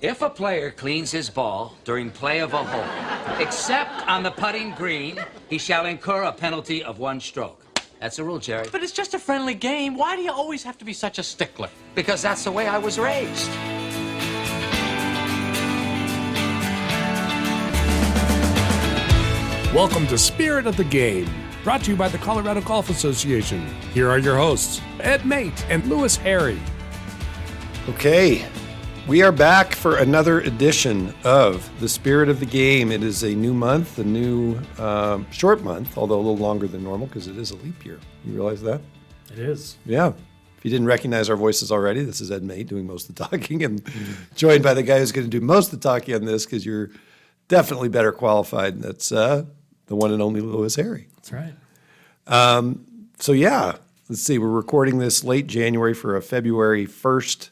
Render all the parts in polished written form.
If a player cleans his ball during play of a hole, except on the putting green, he shall incur a penalty of 1 stroke. That's the rule, Jerry. But it's just a friendly game. Why do you always have to be such a stickler? Because that's the way I was raised. Welcome to Spirit of the Game, brought to you by the Colorado Golf Association. Here are your hosts, Ed Mate and Lewis Harry. Okay, we are back for another edition of the Spirit of the Game. It is a new month, a new short month, although a little longer than normal because it is a leap year. You realize that? It is. Yeah. If you didn't recognize our voices already, this is Ed Mate doing most of the talking and joined by the guy who's going to do most of the talking on this because you're definitely better qualified. And that's the one and only Lewis Harry. That's right. So yeah, let's see. We're recording this late January for a February 1st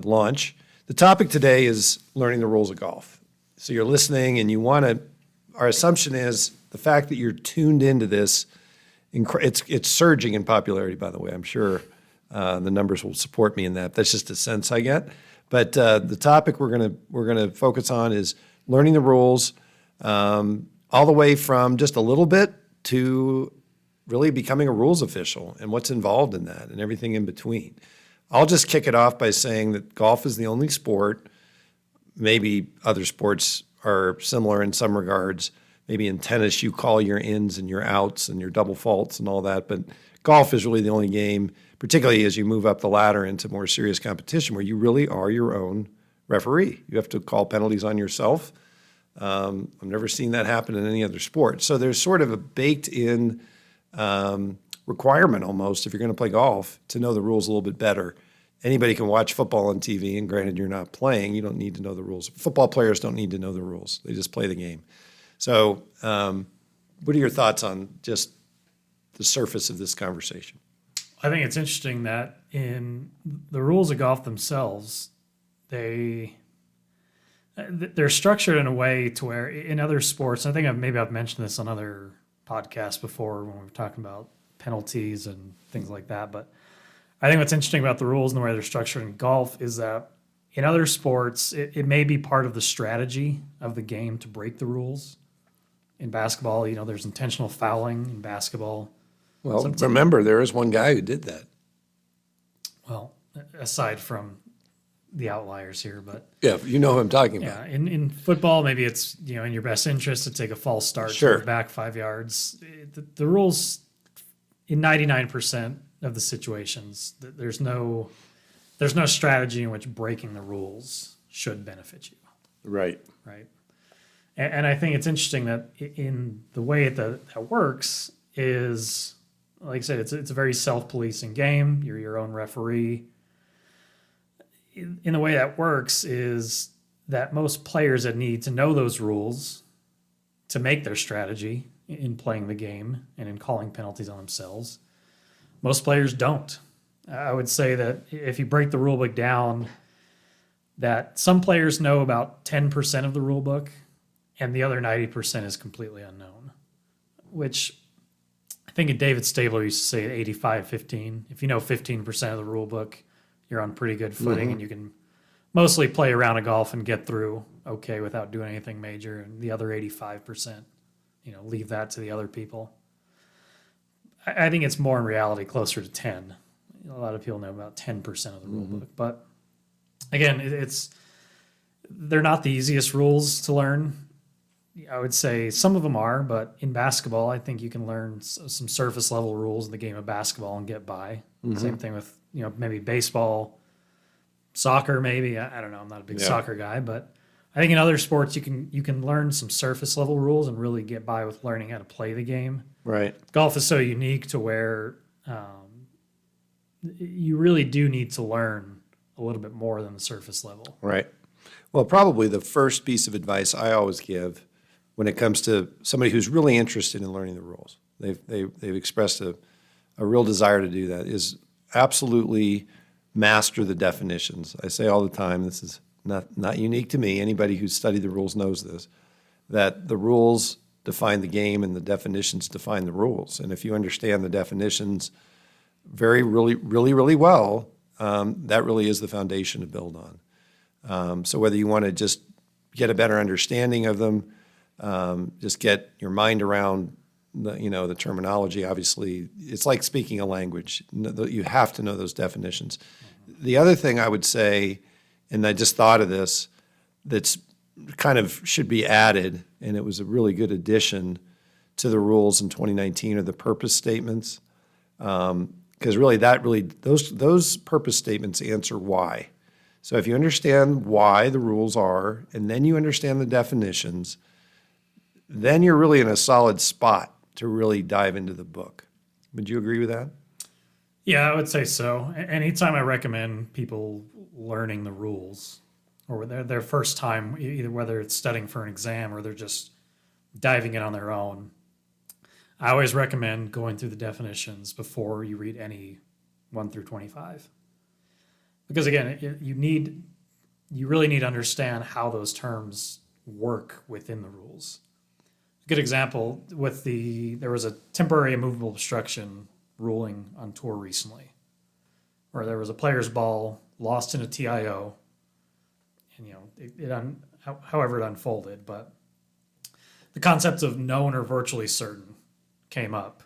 launch. The topic today is learning the rules of golf. So you're listening and you want to, our assumption is the fact that you're tuned into this, it's surging in popularity, by the way. I'm sure the numbers will support me in that. That's just a sense I get. But the topic we're gonna focus on is learning the rules, all the way from just a little bit to really becoming a rules official and what's involved in that and everything in between. I'll just kick it off by saying that golf is the only sport, maybe other sports are similar in some regards. Maybe in tennis you call your ins and your outs and your double faults and all that, but golf is really the only game, particularly as you move up the ladder into more serious competition, where you really are your own referee. You have to call penalties on yourself. I've never seen that happen in any other sport. So there's sort of a baked-in requirement almost, if you're going to play golf, to know the rules a little bit better. Anybody can watch football on TV, and granted you're not playing, you don't need to know the rules. Football players don't need to know the rules. They just play the game. So what are your thoughts on just the surface of this conversation? I think it's interesting that in the rules of golf themselves, they're structured in a way to where in other sports, I think I've mentioned this on other podcasts before when we were talking about penalties and things like that, but I think what's interesting about the rules and the way they're structured in golf is that in other sports, it may be part of the strategy of the game to break the rules. In basketball, there's intentional fouling in basketball. Well, remember, there is one guy who did that. Well, aside from the outliers here, but yeah, you know who I'm talking about. Yeah, in football, maybe it's in your best interest to take a false start, sure, back 5 yards. The rules in 99% of the situations, there's no strategy in which breaking the rules should benefit you. Right. And I think it's interesting that in the way that works is, like I said, it's a very self-policing game. You're your own referee. In the way that works is that most players that need to know those rules to make their strategy in playing the game and in calling penalties on themselves, most players don't. I would say that if you break the rule book down, that some players know about 10% of the rule book and the other 90% is completely unknown, which I think David Stabler used to say 85-15. If you know 15% of the rule book, you're on pretty good footing, and you can mostly play a round of golf and get through okay without doing anything major. And the other 85%, leave that to the other people. I think it's more in reality closer to 10. A lot of people know about 10% of the rule book, but again, they're not the easiest rules to learn. I would say some of them are, but in basketball, I think you can learn some surface level rules in the game of basketball and get by. Same thing with, maybe baseball, soccer, maybe. I don't know. I'm not a big soccer guy, but I think in other sports, you can learn some surface level rules and really get by with learning how to play the game. Right. Golf is so unique to where you really do need to learn a little bit more than the surface level. Right. Well, probably the first piece of advice I always give when it comes to somebody who's really interested in learning the rules, they've expressed a real desire to do that, is absolutely master the definitions. I say all the time, this is not unique to me. Anybody who's studied the rules knows this, that the rules define the game and the definitions define the rules. And if you understand the definitions really well, that really is the foundation to build on. So whether you want to just get a better understanding of them, just get your mind around the terminology. Obviously, it's like speaking a language. You have to know those definitions. The other thing I would say, and I just thought of this, that's kind of should be added, and it was a really good addition to the rules in 2019, are the purpose statements. Because really, those purpose statements answer why. So if you understand why the rules are, and then you understand the definitions, then you're really in a solid spot to really dive into the book. Would you agree with that? Yeah, I would say so. Anytime I recommend people learning the rules, or their first time, either whether it's studying for an exam or they're just diving in on their own, I always recommend going through the definitions before you read any 1 through 25. Because again, you really need to understand how those terms work within the rules. A good example there was a temporary immovable obstruction ruling on tour recently, where there was a player's ball lost in a TIO, and however it unfolded, but the concept of known or virtually certain came up,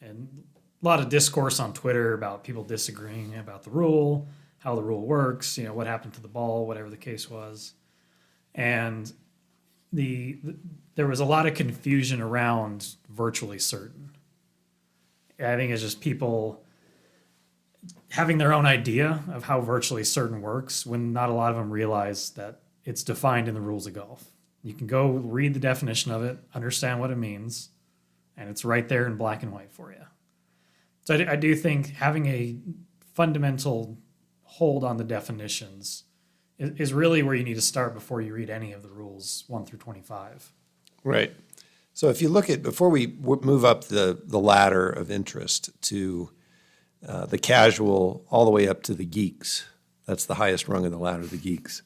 and a lot of discourse on Twitter about people disagreeing about the rule, how the rule works, what happened to the ball, whatever the case was, and there was a lot of confusion around virtually certain. I think it's just people having their own idea of how virtually certain works when not a lot of them realize that it's defined in the rules of golf. You can go read the definition of it, understand what it means, and it's right there in black and white for you. So I do think having a fundamental hold on the definitions is really where you need to start before you read any of the rules 1 through 25. Right. So if you look at, before we move up the ladder of interest to the casual all the way up to the geeks, that's the highest rung of the ladder, the geeks.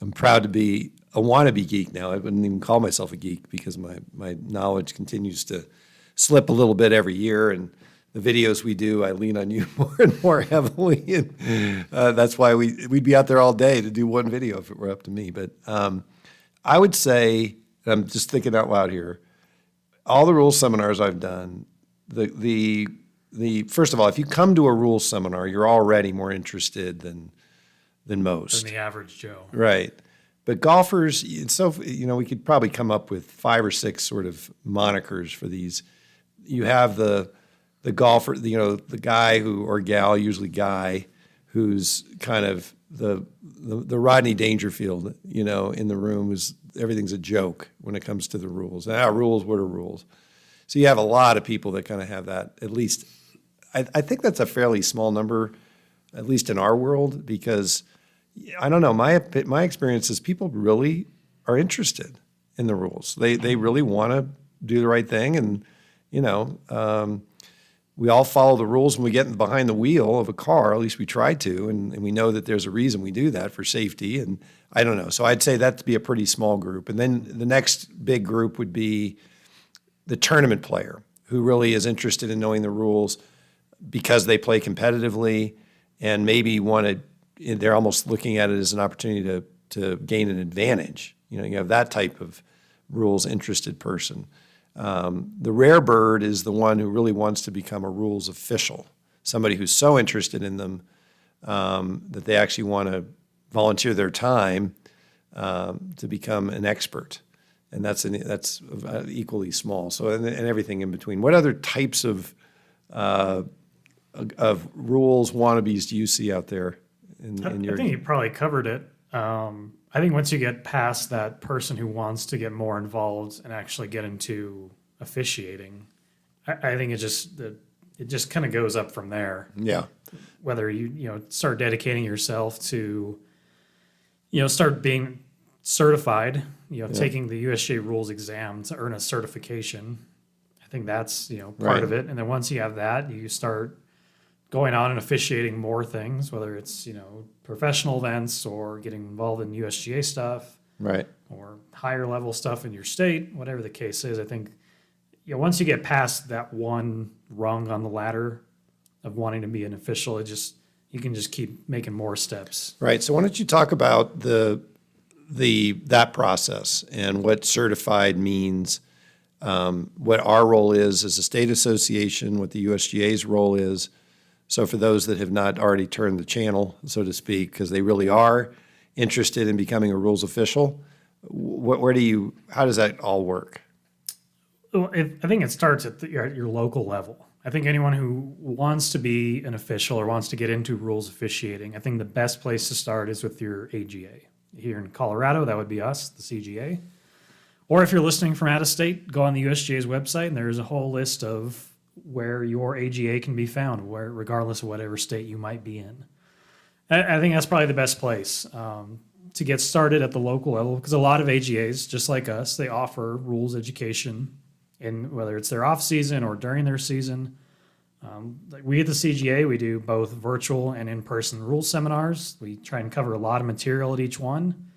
I'm proud to be a wannabe geek now. I wouldn't even call myself a geek because my knowledge continues to slip a little bit every year, and the videos we do, I lean on you more and more heavily, and that's why we'd be out there all day to do one video if it were up to me. But I would say, and I'm just thinking out loud here, all the rules seminars I've done, the first of all, if you come to a rules seminar, you're already more interested than most. Than the average Joe. Right. But golfers, we could probably come up with 5 or 6 sort of monikers for these. You have the golfer, the guy or gal, usually guy, who's kind of the Rodney Dangerfield, in the room, is everything's a joke when it comes to the rules. Rules, what are rules? So you have a lot of people that kind of have that, at least. I think that's a fairly small number, at least in our world, because I don't know, my experience is people really are interested in the rules. They really want to do the right thing, and we all follow the rules when we get behind the wheel of a car. At least we try to, and we know that there's a reason we do that for safety. And I don't know. So I'd say that to be a pretty small group. And then the next big group would be the tournament player, who really is interested in knowing the rules because they play competitively and maybe they're almost looking at it as an opportunity to gain an advantage. You have that type of rules interested person. The rare bird is the one who really wants to become a rules official, somebody who's so interested in them that they actually want to volunteer their time to become an expert, and that's equally small. So and everything in between. What other types of rules wannabes do you see out there in your? I think you probably covered it. I think once you get past that person who wants to get more involved and actually get into officiating, I think it just kind of goes up from there. Yeah. Whether you start dedicating yourself to, start being certified, taking the USGA rules exam to earn a certification. I think that's, part of it. And then once you have that, you start going on and officiating more things, whether it's, professional events or getting involved in USGA stuff. Right. Or higher level stuff in your state, whatever the case is. I think, once you get past that one rung on the ladder of wanting to be an official, you can just keep making more steps. Right. So why don't you talk about that process and what certified means, what our role is as a state association, what the USGA's role is. So for those that have not already turned the channel, so to speak, because they really are interested in becoming a rules official, how does that all work? Well, I think it starts at your local level. I think anyone who wants to be an official or wants to get into rules officiating, I think the best place to start is with your AGA. Here in Colorado, that would be us, the CGA. Or if you're listening from out of state, go on the USGA's website, and there's a whole list of where your AGA can be found, regardless of whatever state you might be in. I think that's probably the best place to get started at the local level, because a lot of AGAs, just like us, they offer rules education, in whether it's their off season or during their season. Like we at the CGA, we do both virtual and in-person rules seminars. We try and cover a lot of material at each one.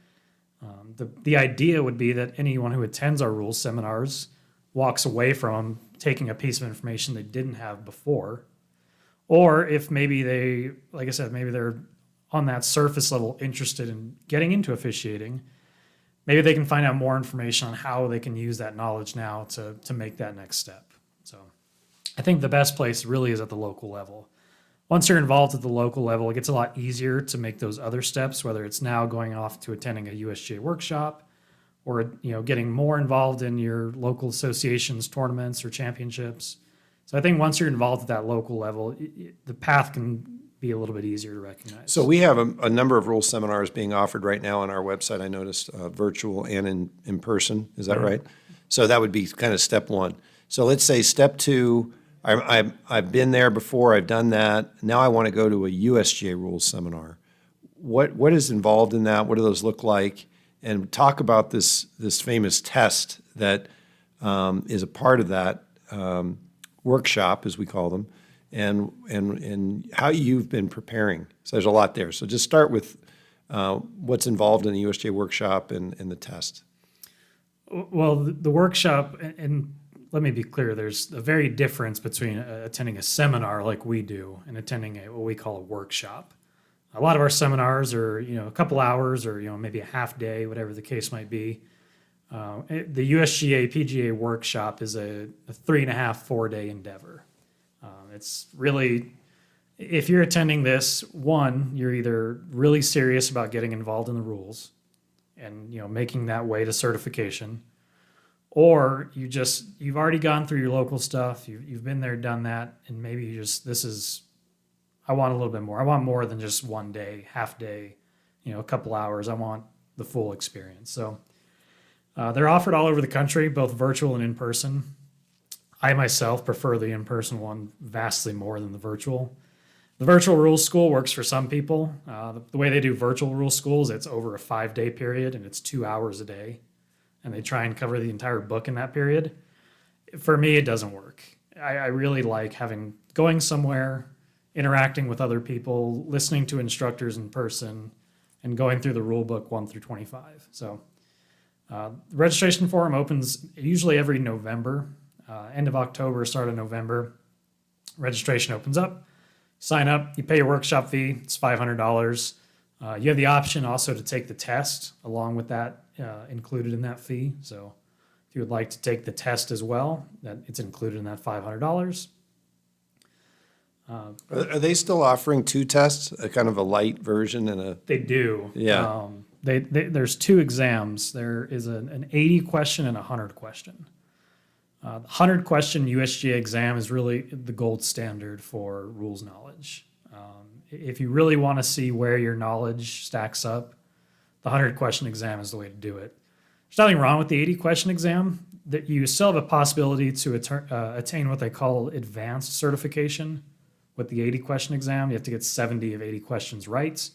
The idea would be that anyone who attends our rules seminars walks away from taking a piece of information they didn't have before. Or if maybe they, like I said, maybe they're on that surface level interested in getting into officiating, maybe they can find out more information on how they can use that knowledge now to make that next step. So I think the best place really is at the local level. Once you're involved at the local level, it gets a lot easier to make those other steps, whether it's now going off to attending a USGA workshop or getting more involved in your local associations, tournaments, or championships. So I think once you're involved at that local level, the path can be a little bit easier to recognize. So we have a number of rules seminars being offered right now on our website. I noticed virtual and in person. Is that right? So that would be kind of step one. So let's say step two, I've been there before, I've done that. Now I want to go to a USGA rules seminar. What is involved in that? What do those look like? And talk about this famous test that is a part of that workshop, as we call them, and how you've been preparing. So there's a lot there. So just start with what's involved in the USGA workshop and the test. Well, the workshop, and let me be clear, there's a very difference between attending a seminar like we do and attending what we call a workshop. A lot of our seminars are, a couple hours or, maybe a half day, whatever the case might be. The USGA PGA workshop is a 3.5, 4-day endeavor. It's really, if you're attending this, one, you're either really serious about getting involved in the rules and, making that way to certification, or you've already gone through your local stuff, you've been there, done that, and maybe I want a little bit more. I want more than just 1 day, half day, a couple hours. I want the full experience. So they're offered all over the country, both virtual and in person. I myself prefer the in-person one vastly more than the virtual. The virtual rules school works for some people. The way they do virtual rules schools, it's over a 5-day period and it's 2 hours a day. And they try and cover the entire book in that period. For me, it doesn't work. I really like going somewhere, interacting with other people, listening to instructors in person, and going through the rule book 1 through 25. So the registration form opens usually every November, end of October, start of November. Registration opens up, sign up, you pay your workshop fee, it's $500. You have the option also to take the test along with that included in that fee. So if you would like to take the test as well, that it's included in that $500. Are they still offering 2 tests, a kind of a light version and a... They do. Yeah. There's 2 exams. There is an 80 question and a 100 question. The 100 question USGA exam is really the gold standard for rules knowledge. If you really want to see where your knowledge stacks up, the 100 question exam is the way to do it. There's nothing wrong with the 80 question exam. That you still have a possibility to attain what they call advanced certification. With the 80 question exam, you have to get 70 of 80 questions right.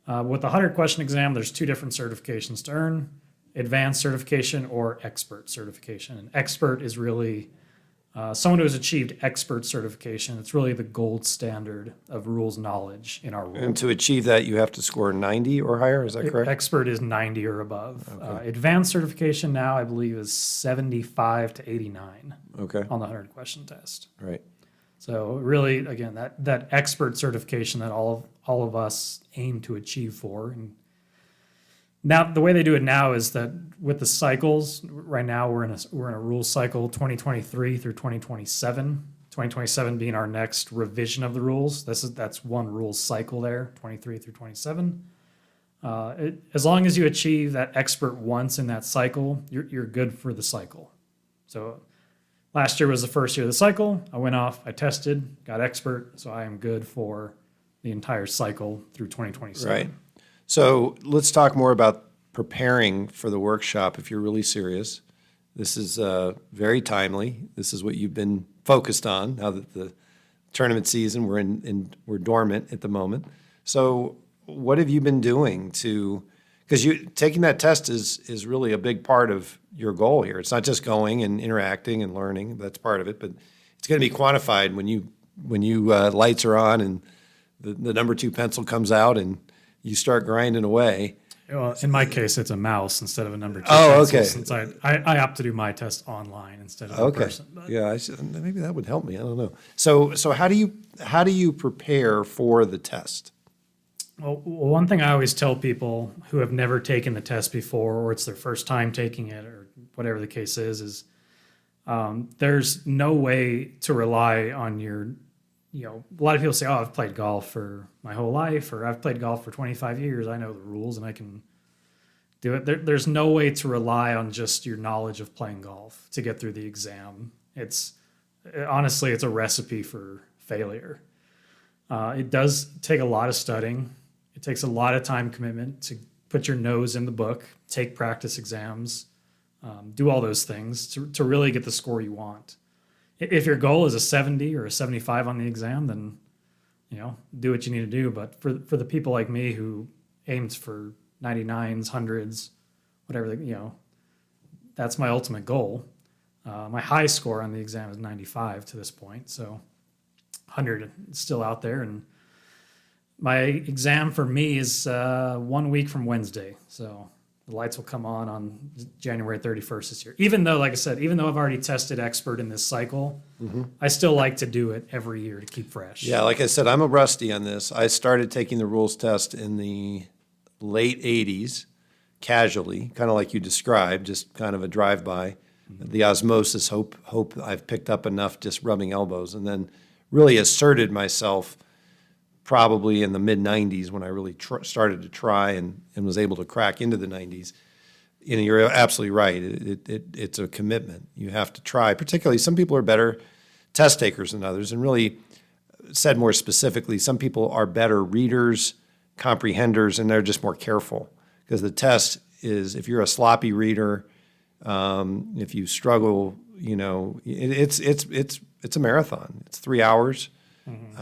With the 100 question exam, there's 2 different certifications to earn: advanced certification or expert certification. And expert is really someone who has achieved expert certification. It's really the gold standard of rules knowledge in our world. And to achieve that, you have to score 90 or higher, is that correct? Expert is 90 or above. Okay. Advanced certification now, I believe, is 75 to 89 Okay. on the 100 question test. Right. So really, again, that expert certification that all of us aim to achieve for. And now the way they do it now is that with the cycles, right now we're in a rules cycle 2023 through 2027. 2027 being our next revision of the rules. That's one rules cycle there, 23 through 27. As long as you achieve that expert once in that cycle, you're good for the cycle. So last year was the first year of the cycle. I went off, I tested, got expert, so I am good for the entire cycle through 2027. Right. So let's talk more about preparing for the workshop if you're really serious. This is very timely. This is what you've been focused on now that the tournament season, we're dormant at the moment. So what have you been doing because taking that test is really a big part of your goal here. It's not just going and interacting and learning, that's part of it, but it's going to be quantified when you lights are on and the number 2 pencil comes out and you start grinding away. Well, in my case, it's a mouse instead of a number 2 Oh, pencil, okay. since I opt to do my test online instead of in Okay. person. But Yeah, maybe that would help me. I don't know. So how do you prepare for the test? Well, one thing I always tell people who have never taken the test before, or it's their first time taking it, or whatever the case is there's no way to rely on a lot of people say, oh, I've played golf for my whole life, or I've played golf for 25 years. I know the rules and I can do it. There's no way to rely on just your knowledge of playing golf to get through the exam. Honestly, it's a recipe for failure. It does take a lot of studying. It takes a lot of time commitment to put your nose in the book, take practice exams, do all those things to really get the score you want. If your goal is a 70 or a 75 on the exam, then do what you need to do. But for the people like me who aims for 99s, 100s, whatever, that's my ultimate goal. My high score on the exam is 95 to this point, so 100 is still out there. And my exam for me is 1 week from Wednesday, so the lights will come on January 31st this year. Even though, like I said, even though I've already tested expert in this cycle, I still like to do it every year to keep fresh. Yeah, like I said, I'm a rusty on this. I started taking the rules test in the late 80s, casually, kind of like you described, just kind of a drive-by. The osmosis, hope I've picked up enough just rubbing elbows, and then really asserted myself probably in the mid-90s when I really started to try and was able to crack into the 90s. You're absolutely right. It's a commitment. You have to try. Particularly, some people are better test takers than others. And really, said more specifically, some people are better readers, comprehenders, and they're just more careful. Because the test is, if you're a sloppy reader, if you struggle, it's a marathon. It's 3 hours.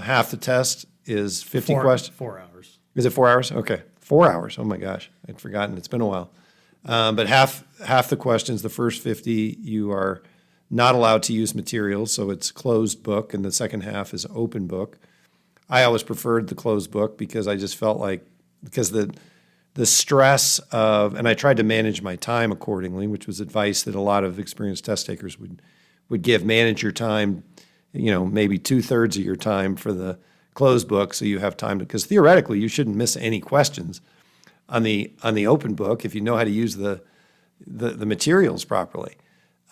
Half the test is 50 questions. 4 hours. Is it 4 hours? Okay, 4 hours. Oh my gosh, I'd forgotten. It's been a while. But half the questions, the first 50, you are not allowed to use materials, so it's closed book, and the second half is open book. I always preferred the closed book because I just felt like, because the stress of, and I tried to manage my time accordingly, which was advice that a lot of experienced test takers would give. Manage your time, maybe 2/3 of your time for the closed book, so you have time to, because theoretically you shouldn't miss any questions on the open book if you know how to use the materials properly.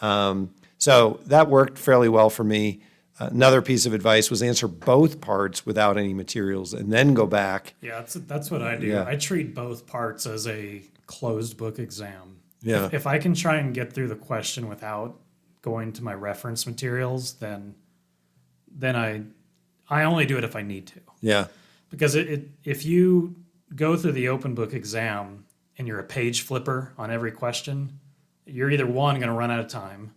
So that worked fairly well for me. Another piece of advice was answer both parts without any materials and then go back. Yeah, that's what I do. Yeah. I treat both parts as a closed book exam. Yeah. If I can try and get through the question without going to my reference materials, then I only do it if I need to. Yeah. Because if you go through the open book exam and you're a page flipper on every question, you're either going to run out of time,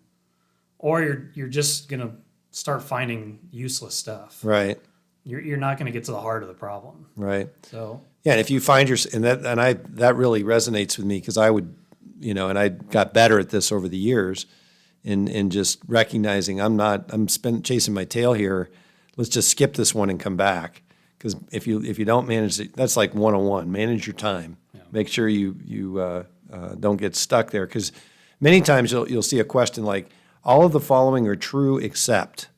or you're just going to start finding useless stuff. Right. You're not going to get to the heart of the problem. Right. So Yeah, and if you find that really resonates with me, because I would, and I got better at this over the years, in just recognizing I'm chasing my tail here. Let's just skip this one and come back, because if you don't manage it, that's like 101. Manage your time. Yeah. Make sure you don't get stuck there, because many times you'll see a question like, all of the following are true except.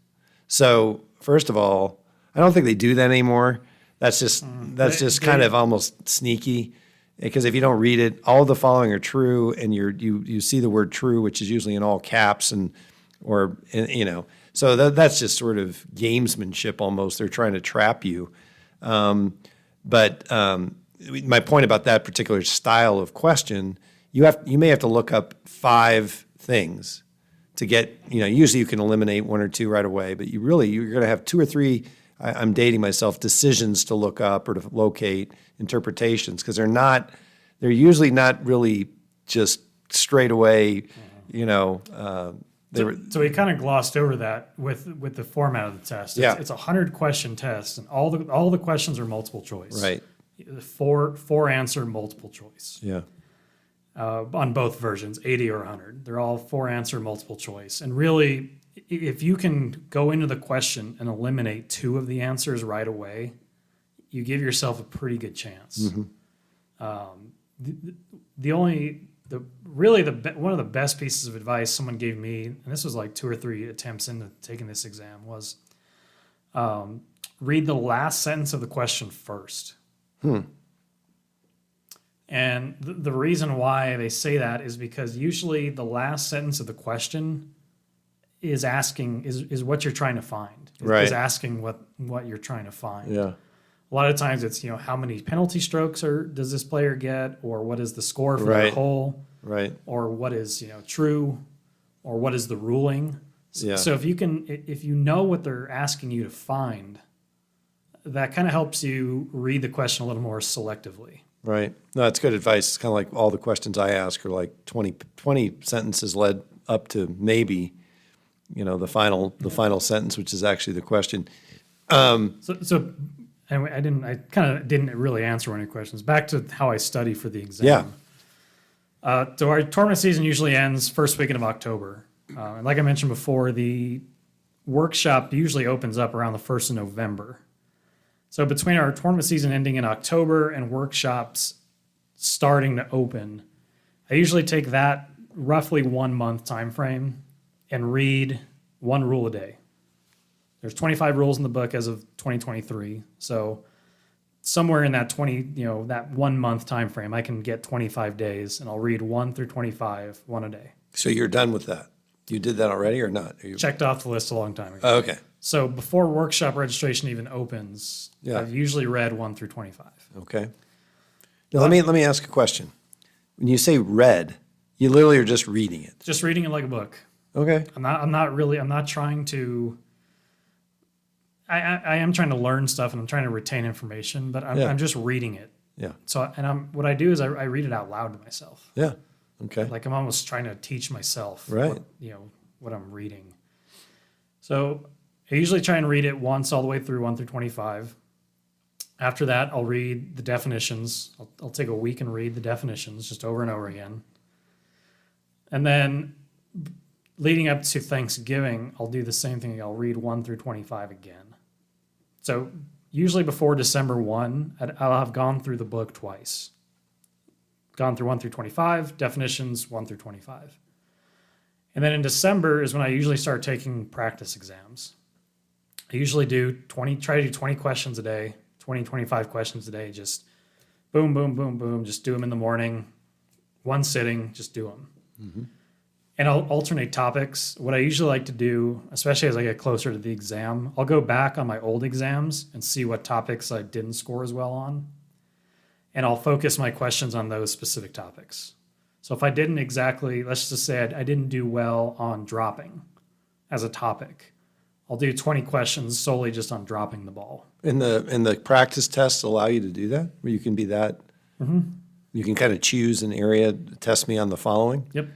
So first of all, I don't think they do that anymore. That's just kind of almost sneaky, because if you don't read it, all the following are true, and you see the word true, which is usually in all caps, so that's just sort of gamesmanship almost. They're trying to trap you. But my point about that particular style of question, you may have to look up 5 things to get, usually you can eliminate 1 or 2 right away, but you're going to have 2 or 3, I'm dating myself, decisions to look up or to locate, interpretations, because they're usually not really just straight away, So we kind of glossed over that with the format of the test. It's a 100-question test, and all the questions are multiple choice. Right. 4 answer multiple choice. Yeah. On both versions, 80 or 100. They're all 4 answer multiple choice. And really, if you can go into the question and eliminate 2 of the answers right away, you give yourself a pretty good chance. One of the best pieces of advice someone gave me, and this was like 2 or 3 attempts into taking this exam, was read the last sentence of the question first. And the reason why they say that is because usually the last sentence of the question is what you're trying to find. Is asking what you're trying to find. Yeah. A lot of times it's, how many penalty strokes does this player get, or what is the score for the hole, or what is, true, or what is the ruling. Yeah. So if you know what they're asking you to find, that kind of helps you read the question a little more selectively. Right. No, that's good advice. It's kind of like all the questions I ask are like 20 sentences led up to maybe, the final sentence, which is actually the question. So anyway, I kind of didn't really answer one of your questions. Back to how I study for the exam. Yeah. So our tournament season usually ends first weekend of October. And like I mentioned before, the workshop usually opens up around the 1st of November. So between our tournament season ending in October and workshops starting to open, I usually take that roughly 1 month time frame and read 1 rule a day. There's 25 rules in the book as of 2023. So somewhere in that that 1 month time frame, I can get 25 days, and I'll read 1 through 25, 1 a day. So you're done with that? You did that already or not? Checked off the list a long time ago. Oh, okay. So before workshop registration even opens, I've usually read 1 through 25. Okay. Now let me ask a question. When you say read, you literally are just reading it. Just reading it like a book. Okay. I'm not trying to. I am trying to learn stuff, and I'm trying to retain information, but I'm just reading it. Yeah. So what I do is I read it out loud to myself. Yeah. Okay. Like I'm almost trying to teach myself. Right. What I'm reading. So I usually try and read it once all the way through 1 through 25. After that, I'll read the definitions. I'll take a week and read the definitions just over and over again. And then leading up to Thanksgiving, I'll do the same thing. I'll read 1 through 25 again. So usually before December 1, I'll have gone through the book twice. Gone through 1 through 25, definitions 1 through 25. And then in December is when I usually start taking practice exams. I usually try to do 20 questions a day, 25 questions a day, just boom, boom, boom, boom, just do them in the morning, one sitting, just do them. Mm-hmm. And I'll alternate topics. What I usually like to do, especially as I get closer to the exam, I'll go back on my old exams and see what topics I didn't score as well on. And I'll focus my questions on those specific topics. So if I didn't exactly, let's just say I didn't do well on dropping as a topic, I'll do 20 questions solely just on dropping the ball. And the practice tests allow you to do that, where you can be that. Mm-hmm. You can kind of choose an area, test me on the following. Yep.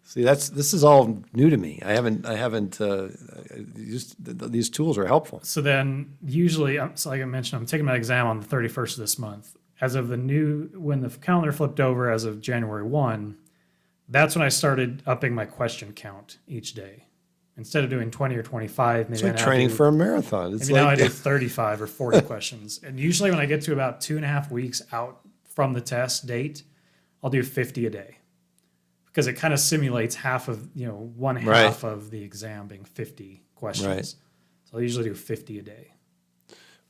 See, this is all new to me. I haven't. These tools are helpful. So then, usually, so like I mentioned, I'm taking my exam on the 31st of this month. As of when the calendar flipped over, as of January 1, that's when I started upping my question count each day. Instead of doing 20 or 25, maybe it's like training for a marathon. Maybe now I do 35 or 40 questions. And usually, when I get to about 2.5 weeks out from the test date, I'll do 50 a day. Because it kind of simulates one half of the exam being 50 questions. Right. So I usually do 50 a day.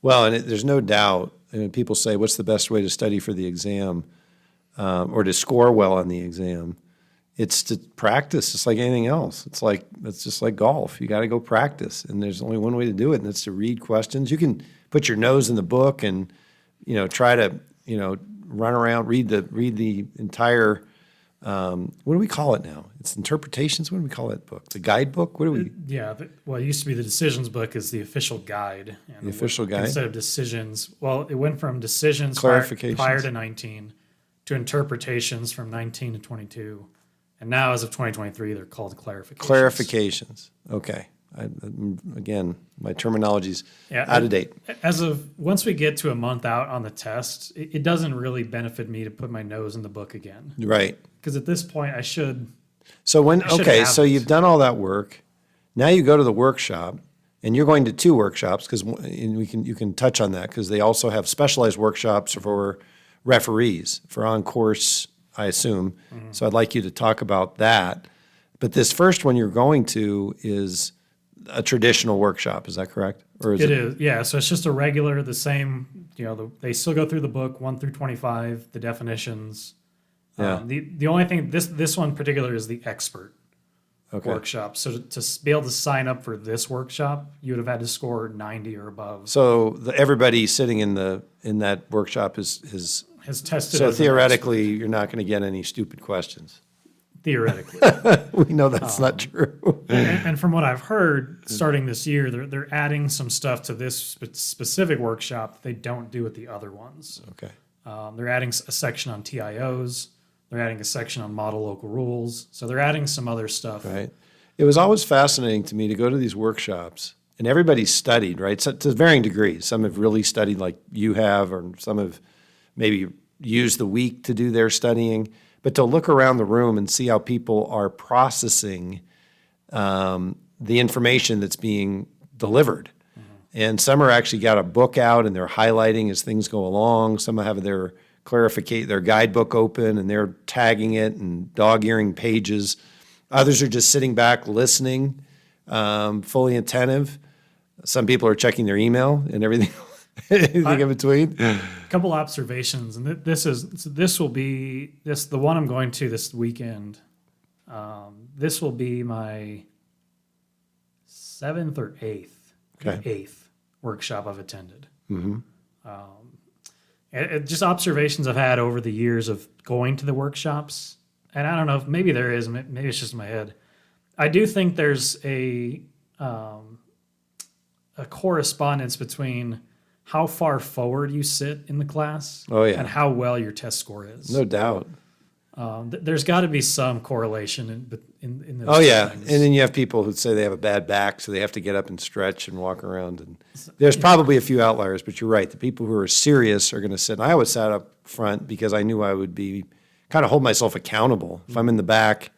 Well, and there's no doubt, and people say, what's the best way to study for the exam or to score well on the exam? It's to practice. It's like anything else. It's just like golf. You got to go practice, and there's only one way to do it, and that's to read questions. You can put your nose in the book and, try to, run around, read the entire. What do we call it now? It's interpretations. What do we call that book? The guidebook. What do we? Yeah. Well, it used to be the decisions book is the official guide. And The official guide? Instead of decisions. Well, it went from decisions Clarifications. prior to 19 to interpretations from 19 to 22. And now, as of 2023, they're called clarifications. Clarifications. Okay. Again, my terminology's out of date. Once we get to a month out on the test, it doesn't really benefit me to put my nose in the book again. Right. Because at this point, I should. So have you've done all that work. Now you go to the workshop, and you're going to 2 workshops because you can touch on that because they also have specialized workshops for referees for on course, I assume. Mm-hmm. So I'd like you to talk about that. But this first one you're going to is a traditional workshop. Is that correct? Or It is, yeah. So it's just a regular, the same. They still go through the book 1 through 25, the definitions. Yeah. The only thing this one in particular is the expert Okay. workshop. So to be able to sign up for this workshop, you would have had to score 90 or above. So everybody sitting in that workshop is Has tested. so as an theoretically you're not going to get any stupid questions. expert, theoretically. We know that's not true. And from what I've heard, starting this year, they're adding some stuff to this specific workshop that they don't do at the other ones. Okay. They're adding a section on TIOs. They're adding a section on model local rules. So they're adding some other stuff. Right. It was always fascinating to me to go to these workshops, and everybody's studied, right? So to varying degrees. Some have really studied like you have, or some have maybe used the week to do their studying. But to look around the room and see how people are processing the information that's being delivered. Mm-hmm. And some are actually got a book out and they're highlighting as things go along. Some have their guidebook open and they're tagging it and dog-earing pages. Others are just sitting back listening, fully attentive. Some people are checking their email and everything. Anything in between? A couple observations, and this will be the one I'm going to this weekend. This will be my 7th or 8th, Okay. 8th workshop I've attended. Mm-hmm. Just observations I've had over the years of going to the workshops, and I don't know if maybe there is, maybe it's just in my head. I do think there's a correspondence between how far forward you sit in the class and how well your test score is. No doubt. There's got to be some correlation in those Oh, yeah. things. And then you have people who say they have a bad back, so they have to get up and stretch and walk around. And there's probably a few outliers, but you're right. The people who are serious are going to sit. And I always sat up front because I knew I would be kind of hold myself accountable. If I'm in the back,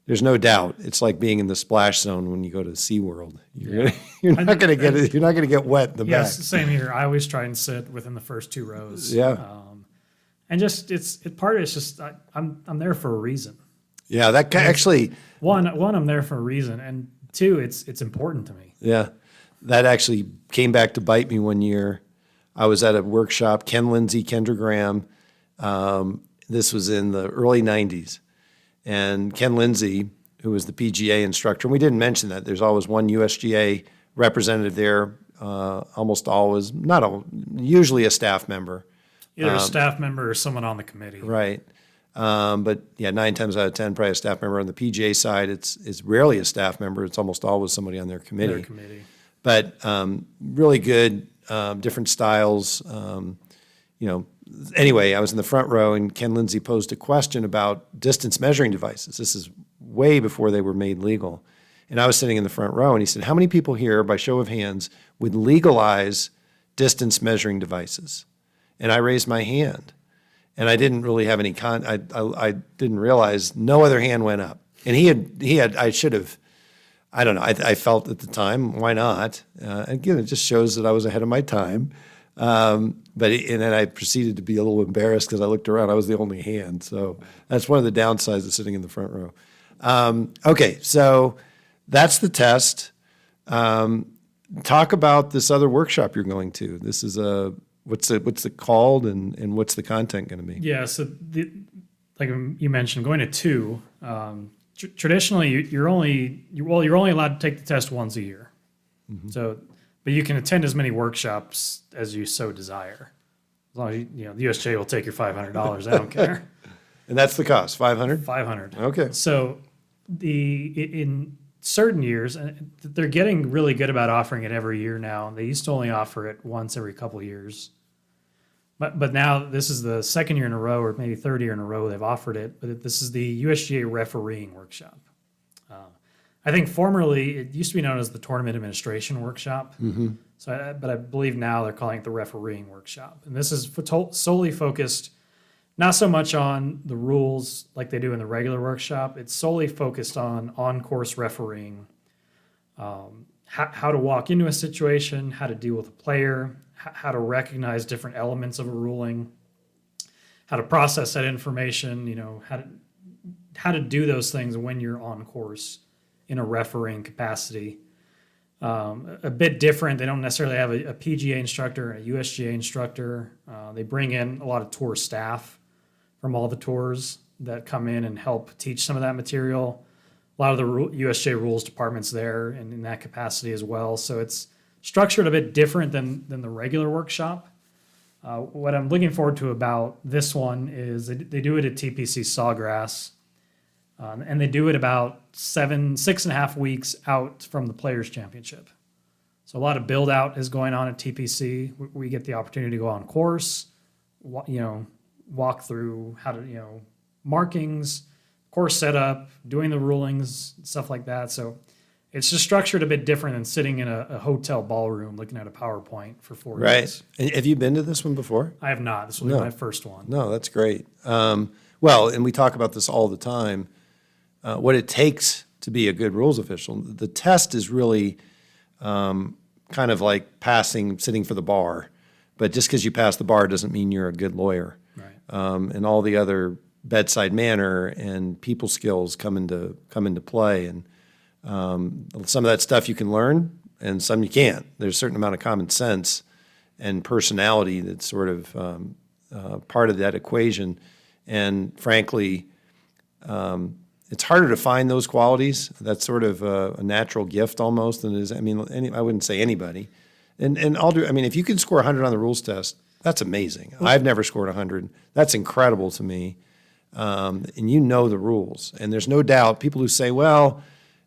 there's no doubt. It's like being in the splash zone when you go to SeaWorld. You're not going to get wet in the back. Yes, same here. I always try and sit within the first 2 rows. Yeah. And just part of it's just I'm there for a reason. Yeah, that actually. One, I'm there for a reason, and 2, it's important to me. Yeah, that actually came back to bite me one year. I was at a workshop. Kendra Graham. This was in the early '90s. And Ken Lindsay, who was the PGA instructor, and we didn't mention that. There's always one USGA representative there, almost always, usually a staff member. Either a staff member or someone on the committee. Right. But yeah, 9 times out of 10, probably a staff member. On the PGA side, it's rarely a staff member. It's almost always somebody on their committee. But really good, different styles. Anyway, I was in the front row, and Ken Lindsay posed a question about distance measuring devices. This is way before they were made legal. And I was sitting in the front row, and he said, how many people here, by show of hands, would legalize distance measuring devices? And I raised my hand. And I didn't really have any I didn't realize no other hand went up. And he had I should have, I don't know, I felt at the time, why not? Again, it just shows that I was ahead of my time. And then I proceeded to be a little embarrassed because I looked around. I was the only hand. So that's one of the downsides of sitting in the front row. Okay, so that's the test. talk about this other workshop you're going to. This is what's it called, and what's the content going to be? Yeah, so like you mentioned, going to two. Traditionally, you're only allowed to take the test once a year. So, but you can attend as many workshops as you so desire. As long as the USJ will take your $500. I don't care. And that's the cost, $500? $500. Okay. So in certain years, and they're getting really good about offering it every year now. They used to only offer it once every couple of years. But now this is the second year in a row, or maybe third year in a row they've offered it. But this is the USGA refereeing workshop. I think formerly it used to be known as the tournament administration workshop. But I believe now they're calling it the refereeing workshop. And this is solely focused not so much on the rules like they do in the regular workshop. It's solely focused on course refereeing, how to walk into a situation, how to deal with a player, how to recognize different elements of a ruling, how to process that information, how to do those things when you're on course in a refereeing capacity. A bit different. They don't necessarily have a PGA instructor and a USGA instructor. They bring in a lot of tour staff from all the tours that come in and help teach some of that material. A lot of the USGA rules departments there and in that capacity as well. So it's structured a bit different than the regular workshop. What I'm looking forward to about this one is they do it at TPC Sawgrass, and they do it about 6.5 weeks out from the Players Championship. So a lot of build out is going on at TPC. We get the opportunity to go on course, walk through how to, markings, course setup, doing the rulings, stuff like that. So it's just structured a bit different than sitting in a hotel ballroom looking at a PowerPoint for 4 days. Right. And have you been to this one before? I have not. This will be my first one. No, that's great. Well, and we talk about this all the time, what it takes to be a good rules official. The test is really kind of like sitting for the bar. But just because you pass the bar doesn't mean you're a good lawyer. Right. And all the other bedside manner and people skills come into play. And some of that stuff you can learn and some you can't. There's a certain amount of common sense and personality that's sort of part of that equation. And frankly, it's harder to find those qualities. That's sort of a natural gift almost. And I wouldn't say anybody. And if you can score 100 on the rules test, that's amazing. I've never scored 100. That's incredible to me. And you know the rules. And there's no doubt people who say, well,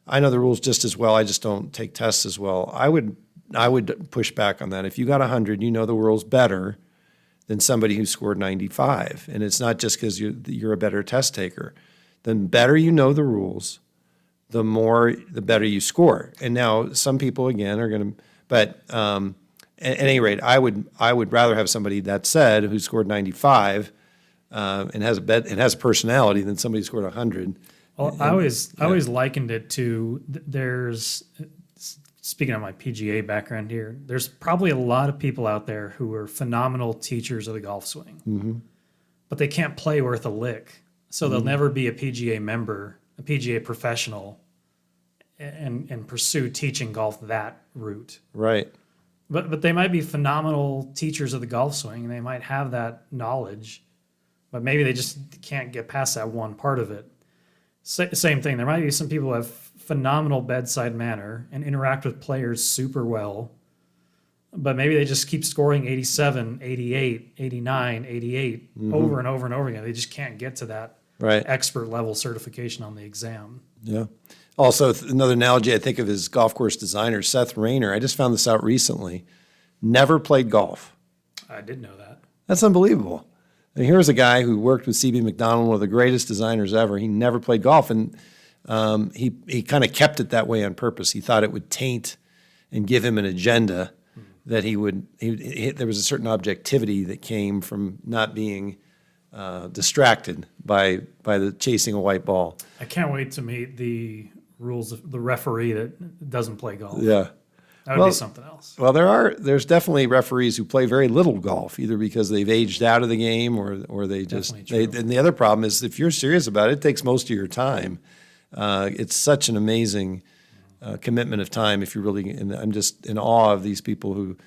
I know the rules just as well, I just don't take tests as well. I would push back on that. If you got 100, you know the rules better than somebody who scored 95. And it's not just because you're a better test taker. The better you know the rules, the better you score. And now some people, again, are going to, but at any rate, I would rather have somebody that said who scored 95 and has a personality than somebody who scored 100. Well, I always likened it to speaking of my PGA background here, there's probably a lot of people out there who are phenomenal teachers of the golf swing, but they can't play worth a lick. So they'll never be a PGA member, a PGA professional, and pursue teaching golf that route. Right. But they might be phenomenal teachers of the golf swing, and they might have that knowledge, but maybe they just can't get past that one part of it. Same thing. There might be some people who have phenomenal bedside manner and interact with players super well, but maybe they just keep scoring 87, 88, 89, 88 over and over and over again. They just can't get to that expert level certification on the exam. Yeah. Also, another analogy I think of is golf course designer Seth Rayner. I just found this out recently. Never played golf. I did know that. That's unbelievable. And here's a guy who worked with C.B. McDonald, one of the greatest designers ever. He never played golf, and he kind of kept it that way on purpose. He thought it would taint and give him an agenda that there was a certain objectivity that came from not being distracted by the chasing a white ball. I can't wait to meet the rules of the referee that doesn't play golf. Yeah. That would be something else. Well, there's definitely referees who play very little golf, either because they've aged out of the game or they just and the other problem is if you're serious about it, it takes most of your time. It's such an amazing commitment of time if you really, and I'm just in awe of these people who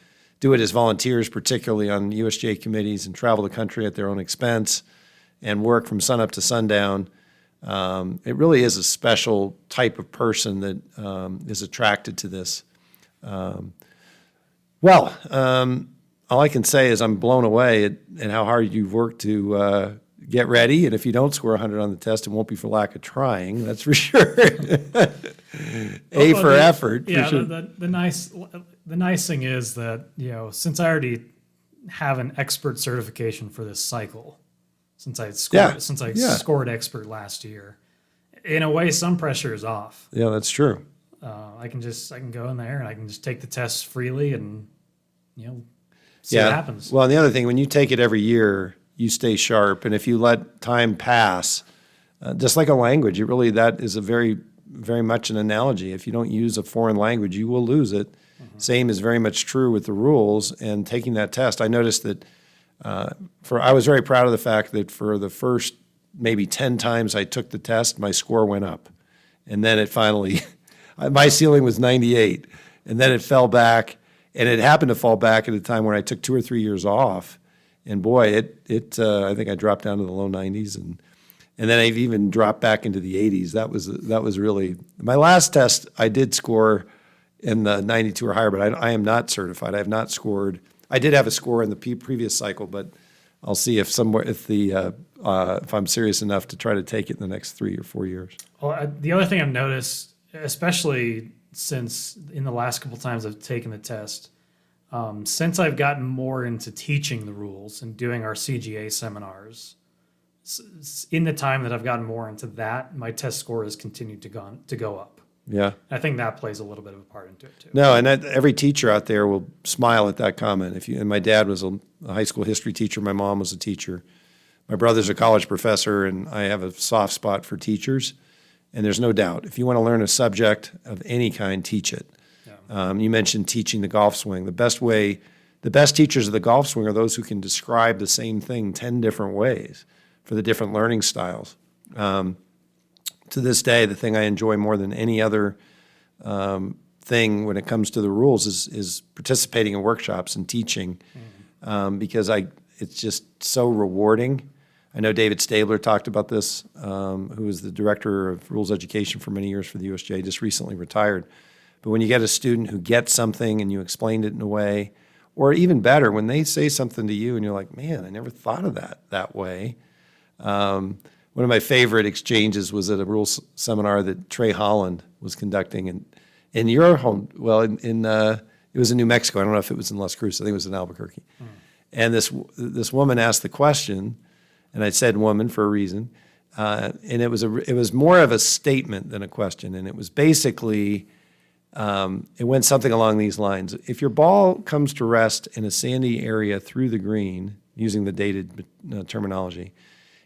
do it as volunteers, particularly on USGA committees, and travel the country at their own expense and work from sunup to sundown. It really is a special type of person that is attracted to this. All I can say is I'm blown away at how hard you've worked to get ready. And if you don't score 100 on the test, it won't be for lack of trying. That's for sure. Effort. Yeah. For sure. The nice thing is that, since I already have an expert certification for this cycle, since I scored expert last year, in a way, some pressure is off. Yeah, that's true. I can go in there and I can just take the tests freely and, see what happens. Well, and the other thing, when you take it every year, you stay sharp. And if you let time pass, just like a language, that is a very, very much an analogy. If you don't use a foreign language, you will lose it. Mm-hmm. Same is very much true with the rules and taking that test. I noticed that I was very proud of the fact that for the first maybe 10 times I took the test, my score went up. And then it finally, my ceiling was 98. And then it fell back. And it happened to fall back at a time when I took 2 or 3 years off. And boy, I think I dropped down to the low 90s. And then I've even dropped back into the 80s. That was really, my last test, I did score in the 92 or higher, but I am not certified. I have not scored. I did have a score in the previous cycle, but I'll see if I'm serious enough to try to take it in the next 3 or 4 years. Well, the other thing I've noticed, especially since in the last couple times I've taken the test, since I've gotten more into teaching the rules and doing our CGA seminars, in the time that I've gotten more into that, my test score has continued to go up. Yeah. I think that plays a little bit of a part into it too. No, and every teacher out there will smile at that comment. And my dad was a high school history teacher. My mom was a teacher. My brother's a college professor, and I have a soft spot for teachers. And there's no doubt, if you want to learn a subject of any kind, teach it. Yeah. You mentioned teaching the golf swing. The best teachers of the golf swing are those who can describe the same thing 10 different ways for the different learning styles. To this day, the thing I enjoy more than any other thing when it comes to the rules is participating in workshops and teaching, because it's just so rewarding. I know David Stabler talked about this, who was the director of rules education for many years for the USGA, just recently retired. But when you get a student who gets something and you explained it in a way, or even better, when they say something to you and you're like, man, I never thought of that way. One of my favorite exchanges was at a rules seminar that Trey Holland was conducting in your home. Well, it was in New Mexico. I don't know if it was in Las Cruces. I think it was in Albuquerque. And this woman asked the question, and I said woman for a reason, and it was more of a statement than a question, and it was basically it went something along these lines: if your ball comes to rest in a sandy area through the green, using the dated terminology,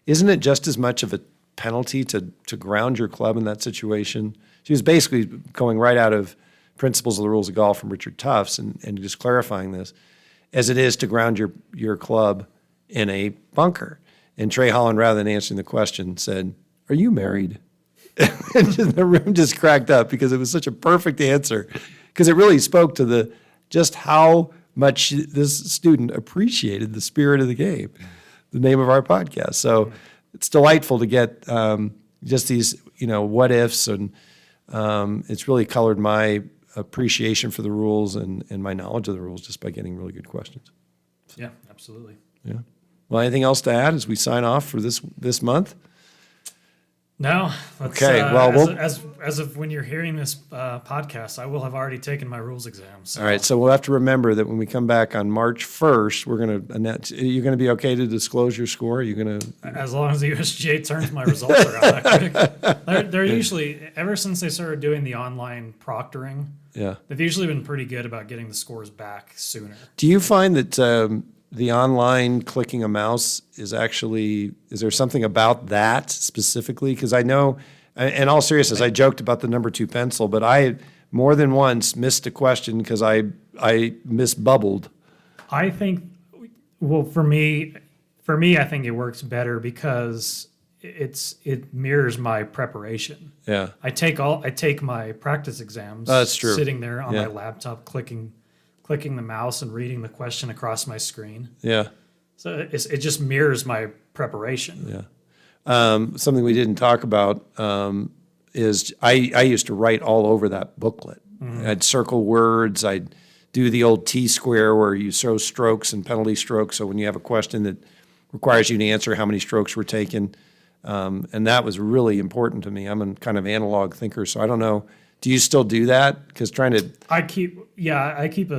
isn't it just as much of a penalty to ground your club in that situation? She was basically going right out of Principles of the Rules of Golf from Richard Tufts and just clarifying this, as it is to ground your club in a bunker. And Trey Holland, rather than answering the question, said, "Are you married?" And the room just cracked up because it was such a perfect answer, because it really spoke to just how much this student appreciated the spirit of the game, the name of our podcast. So it's delightful to get just these, what ifs, and it's really colored my appreciation for the rules and my knowledge of the rules just by getting really good questions. Yeah, absolutely. Yeah. Well, anything else to add as we sign off for this month? No. Okay. Well, as of when you're hearing this podcast, I will have already taken my rules exam. So. All right. So we'll have to remember that when we come back on March 1st, we're going to announce. You're going to be okay to disclose your score? Are you going to? As long as the USGA turns my results around that quick. They're usually, ever since they started doing the online proctoring, they've usually been pretty good about getting the scores back sooner. Do you find that the online clicking a mouse is there something about that specifically? Because I know, in all seriousness, I joked about the number 2 pencil, but I more than once missed a question because I misbubbled. I think, well, for me, I think it works better because it mirrors my preparation. Yeah. I take my practice exams. Oh, that's true. Sitting there on Yeah. my laptop, clicking the mouse and reading the question across my screen. Yeah. So it just mirrors my preparation. Yeah. Something we didn't talk about is I used to write all over that booklet. I'd circle words. I'd do the old T-square where you throw strokes and penalty strokes. So when you have a question that requires you to answer how many strokes were taken, and that was really important to me. I'm a kind of analog thinker, so I don't know. Do you still do that? Because trying to I keep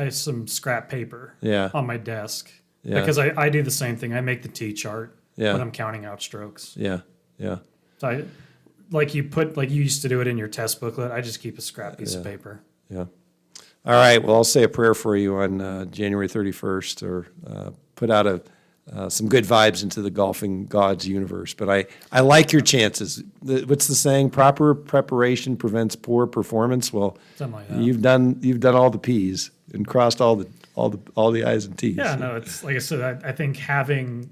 some scrap paper Yeah. on my desk Yeah. because I do the same thing. I make the T chart Yeah. when I'm counting out strokes. yeah. So like you used to do it in your test booklet. I just keep a scrap piece of paper. Yeah. All right. Well, I'll say a prayer for you on January 31st, or put out some good vibes into the golfing gods universe. But I like your chances. What's the saying? Proper preparation prevents poor performance. Well, Something like that. you've done all the P's and crossed all the I's and T's. Yeah, no, it's like I said. I think having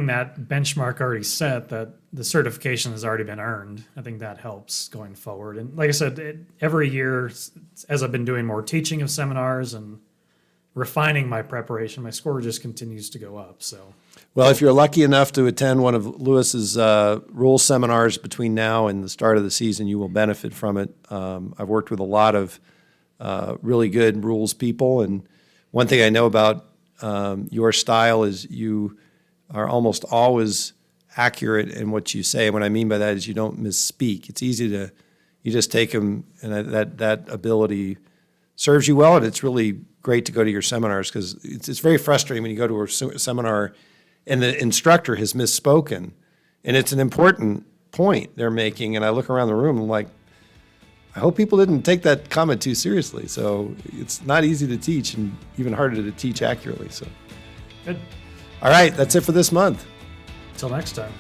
that benchmark already set, that the certification has already been earned, I think that helps going forward. And like I said, every year, as I've been doing more teaching of seminars and refining my preparation, my score just continues to go up. So, Well, if you're lucky enough to attend one of Lewis's rules seminars between now and the start of the season, you will benefit from it. I've worked with a lot of really good rules people, and one thing I know about your style is you are almost always accurate in what you say. What I mean by that is you don't misspeak. It's easy to, you just take them, and that ability serves you well, and it's really great to go to your seminars because it's very frustrating when you go to a seminar and the instructor has misspoken, and it's an important point they're making, and I look around the room and I'm like, I hope people didn't take that comment too seriously. So it's not easy to teach and even harder to teach accurately. So, good. all right, that's it for this month. Until next time.